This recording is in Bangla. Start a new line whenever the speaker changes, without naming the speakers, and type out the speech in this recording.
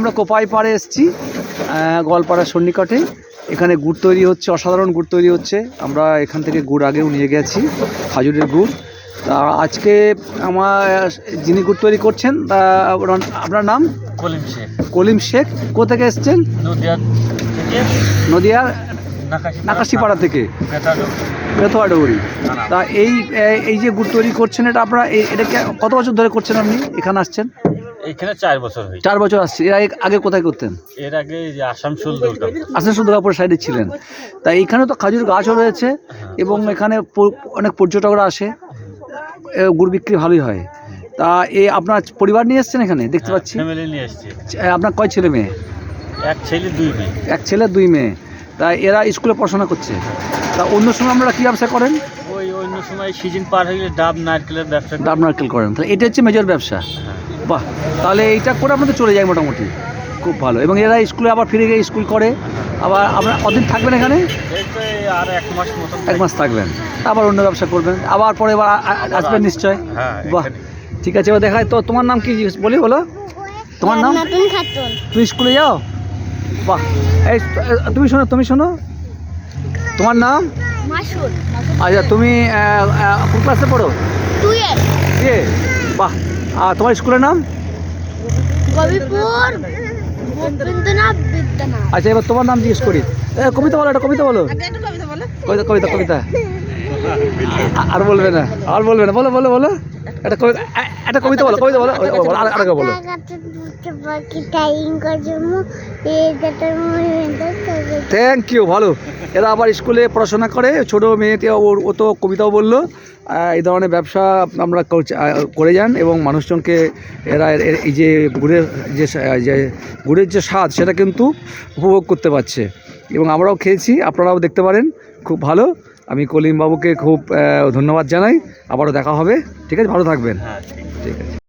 আমরা কোপাই পাড়ে এসেছি, গোয়ালপাড়ার সন্নিকটে। এখানে গুড় তৈরি হচ্ছে, অসাধারণ গুড় তৈরি হচ্ছে। আমরা এখান থেকে গুড় আগেও নিয়ে গেছি, খাজুরের গুড়। তা আজকে আমার যিনি গুড় তৈরি করছেন আপনার নাম?
কলিম শেখ।
কলিম শেখ। কোথা থেকে এসছেন? নদিয়ার নাকাশিপাড়া থেকে, বেথুয়াডুবুরি। তা এই যে গুড় তৈরি করছেন, এটা আপনারা এটাকে কত বছর ধরে করছেন আপনি এখানে আসছেন?
এখানে 4 বছর হয়েছে।
4 বছর আসছে। এর আগে কোথায় করতেন?
এর আগে যে আসানসোল
দুর্গাপুর সাইডে ছিলেন। তাই এখানে তো খাজুর গাছও রয়েছে এবং এখানে অনেক পর্যটকরা আসে, গুড় বিক্রি ভালোই হয়। তা আপনার পরিবার নিয়ে এসছেন এখানে, দেখতে পাচ্ছি।
ফ্যামিলি নিয়ে এসেছি।
আপনার কয় ছেলে মেয়ে?
এক ছেলে 2 মেয়ে।
এক ছেলে 2 মেয়ে। তা এরা স্কুলে পড়াশোনা করছে। তা অন্য সময় আপনারা কী ব্যবসা করেন?
অন্য সময় সিজন পার হয়ে গেলে ডাব নারকেলের ব্যবসা।
ডাব নারকেল করেন। তাহলে এটা হচ্ছে মেজর ব্যবসা। বাহ, তাহলে এইটা করে আপনাদের চলে যায় মোটামুটি, খুব ভালো। এবং এরা স্কুলে আবার ফিরে গিয়ে স্কুল করে। আবার আপনারা কদিন থাকবেন এখানে?
আর 1 মাস মতন।
1 মাস থাকবেন, আবার অন্য ব্যবসা করবেন, আবার পরে আসবেন নিশ্চয়। বাহ, ঠিক আছে। এবার দেখায় তো, তোমার নাম কি বলো? তোমার নাম? তুমি স্কুলে যাও? বাহ, এই তুমি শোনো, তোমার নাম? আচ্ছা, তুমি কোন ক্লাসে পড়ো? 2 বাহ। আর তোমার স্কুলের নাম? আচ্ছা, এবার তোমার নাম জিজ্ঞেস করি। কবিতা বলো, একটা কবিতা বলো। কবিতা আর বলবে না, বলো একটা কবিতা বলো। আরেকটা বলো। থ্যাংক ইউ, ভালো। এরা আবার স্কুলে পড়াশোনা করে, ছোটো মেয়েটি ও তো কবিতাও বললো। এই ধরনের ব্যবসা আমরা করে যান এবং মানুষজনকে এরা এই যে গুড়ের যে স্বাদ, সেটা কিন্তু উপভোগ করতে পারছে। এবং আমরাও খেয়েছি, আপনারাও দেখতে পারেন, খুব ভালো। আমি কলিম বাবুকে খুব ধন্যবাদ জানাই। আবারও দেখা হবে। ঠিক আছে, ভালো থাকবেন। ঠিক আছে।